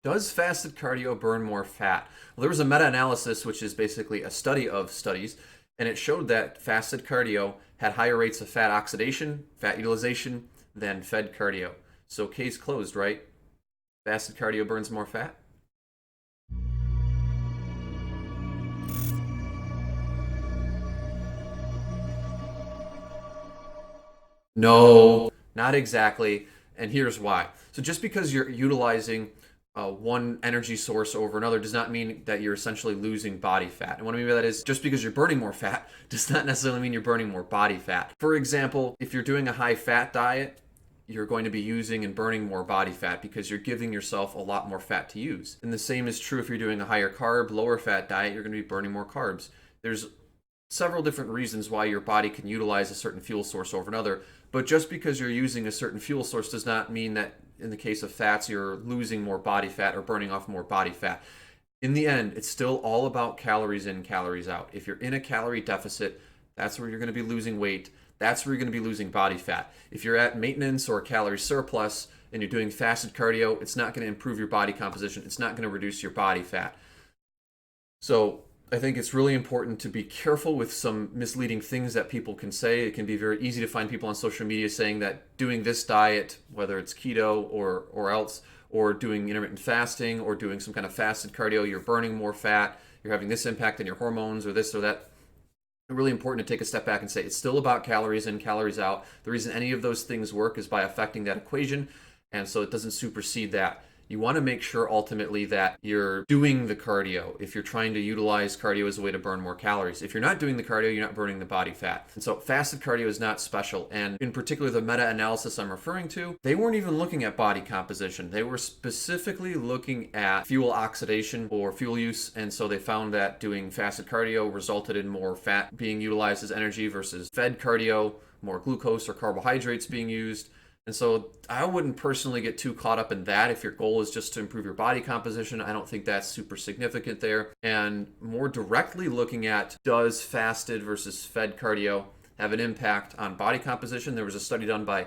Does fasted cardio burn more fat? Well, there was a meta-analysis, which is basically a study of studies, and it showed that fasted cardio had higher rates of fat oxidation, fat utilization than fed cardio. So case closed, right? Fasted cardio burns more fat? No, not exactly. And here's why. So just because you're utilizing one energy source over another does not mean that you're essentially losing body fat. And what I mean by that is just because you're burning more fat does not necessarily mean you're burning more body fat. For example, if you're doing a high fat diet, you're going to be using and burning more body fat because you're giving yourself a lot more fat to use. And the same is true if you're doing a higher carb, lower fat diet, you're going to be burning more carbs. There's several different reasons why your body can utilize a certain fuel source over another, but just because you're using a certain fuel source does not mean that in the case of fats you're losing more body fat or burning off more body fat. In the end, it's still all about calories in, calories out. If you're in a calorie deficit, that's where you're going to be losing weight. That's where you're going to be losing body fat. If you're at maintenance or a calorie surplus and you're doing fasted cardio, it's not going to improve your body composition. It's not going to reduce your body fat. So I think it's really important to be careful with some misleading things that people can say. It can be very easy to find people on social media saying that doing this diet, whether it's keto or else, or doing intermittent fasting or doing some kind of fasted cardio, you're burning more fat, you're having this impact on your hormones or this or that. It's really important to take a step back and say it's still about calories in, calories out. The reason any of those things work is by affecting that equation, and so it doesn't supersede that. You want to make sure ultimately that you're doing the cardio if you're trying to utilize cardio as a way to burn more calories. If you're not doing the cardio, you're not burning the body fat. And so fasted cardio is not special. And in particular, the meta-analysis I'm referring to, they weren't even looking at body composition. They were specifically looking at fuel oxidation or fuel use. And so they found that doing fasted cardio resulted in more fat being utilized as energy versus fed cardio, more glucose or carbohydrates being used. And so I wouldn't personally get too caught up in that. If your goal is just to improve your body composition, I don't think that's super significant there. And more directly looking at, does fasted versus fed cardio have an impact on body composition? There was a study done by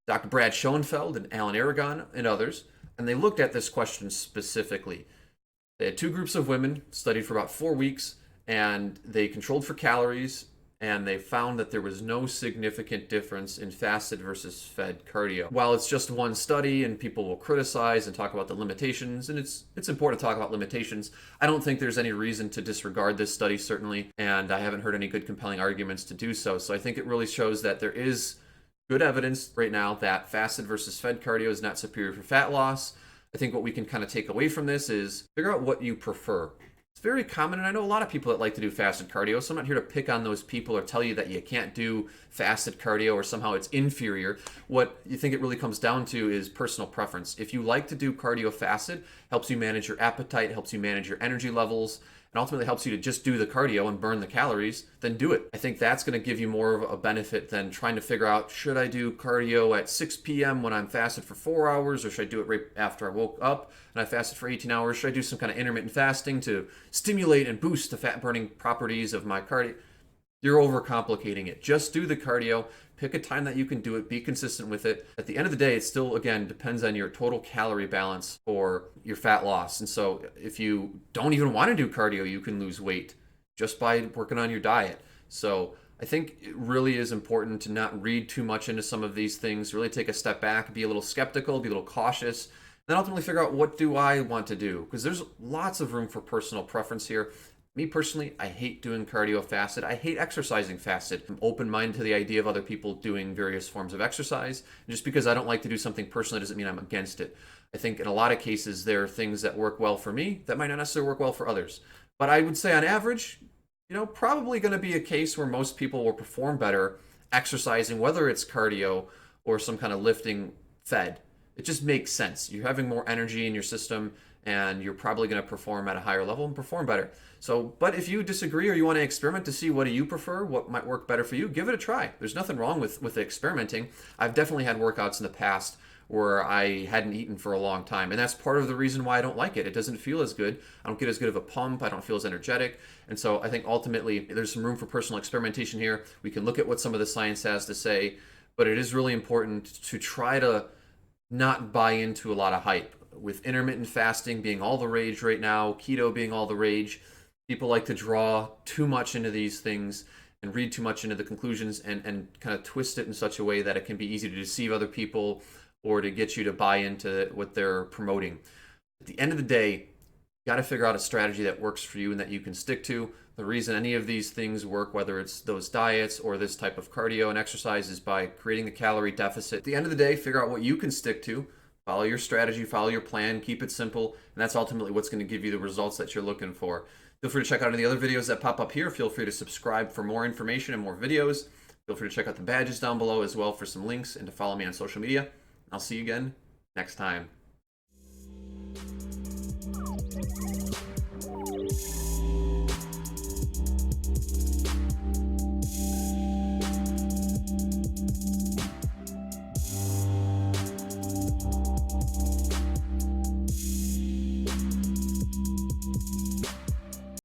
Dr. Brad Schoenfeld and Alan Aragon and others, and they looked at this question specifically. They had two groups of women, studied for about 4 weeks, and they controlled for calories, and they found that there was no significant difference in fasted versus fed cardio. While it's just one study and people will criticize and talk about the limitations, and it's important to talk about limitations, I don't think there's any reason to disregard this study, certainly, and I haven't heard any good compelling arguments to do so. So I think it really shows that there is good evidence right now that fasted versus fed cardio is not superior for fat loss. I think what we can kind of take away from this is figure out what you prefer. It's very common, and I know a lot of people that like to do fasted cardio, so I'm not here to pick on those people or tell you that you can't do fasted cardio or somehow it's inferior. What you think it really comes down to is personal preference. If you like to do cardio fasted, helps you manage your appetite, helps you manage your energy levels, and ultimately helps you to just do the cardio and burn the calories, then do it. I think that's going to give you more of a benefit than trying to figure out, should I do cardio at 6 p.m. when I'm fasted for 4 hours, or should I do it right after I woke up and I fasted for 18 hours? Should I do some kind of intermittent fasting to stimulate and boost the fat burning properties of my cardio? You're overcomplicating it. Just do the cardio. Pick a time that you can do it. Be consistent with it. At the end of the day, it still, again, depends on your total calorie balance for your fat loss. And so if you don't even want to do cardio, you can lose weight just by working on your diet. So I think it really is important to not read too much into some of these things, really take a step back, be a little skeptical, be a little cautious, then ultimately figure out, what do I want to do? Because there's lots of room for personal preference here. Me personally, I hate doing cardio fasted. I hate exercising fasted. I'm open-minded to the idea of other people doing various forms of exercise. And just because I don't like to do something personally doesn't mean I'm against it. I think in a lot of cases there are things that work well for me that might not necessarily work well for others. But I would say on average, probably going to be a case where most people will perform better exercising, whether it's cardio or some kind of lifting fed. It just makes sense. You're having more energy in your system, and you're probably going to perform at a higher level and perform better. So, but if you disagree or you want to experiment to see what do you prefer, what might work better for you, give it a try. There's nothing wrong with experimenting. I've definitely had workouts in the past where I hadn't eaten for a long time, and that's part of the reason why I don't like it. It doesn't feel as good. I don't get as good of a pump. I don't feel as energetic. And so I think ultimately there's some room for personal experimentation here. We can look at what some of the science has to say, but it is really important to try to not buy into a lot of hype. with intermittent fasting being all the rage right now, keto being all the rage, people like to draw too much into these things and read too much into the conclusions and kind of twist it in such a way that it can be easy to deceive other people or to get you to buy into what they're promoting. At the end of the day, you got to figure out a strategy that works for you and that you can stick to. The reason any of these things work, whether it's those diets or this type of cardio and exercise, is by creating the calorie deficit. At the end of the day, figure out what you can stick to, follow your strategy, follow your plan, keep it simple, and that's ultimately what's going to give you the results that you're looking for. Feel free to check out any of the other videos that pop up here. Feel free to subscribe for more information and more videos. Feel free to check out the badges down below as well for some links and to follow me on social media. I'll see you again next time.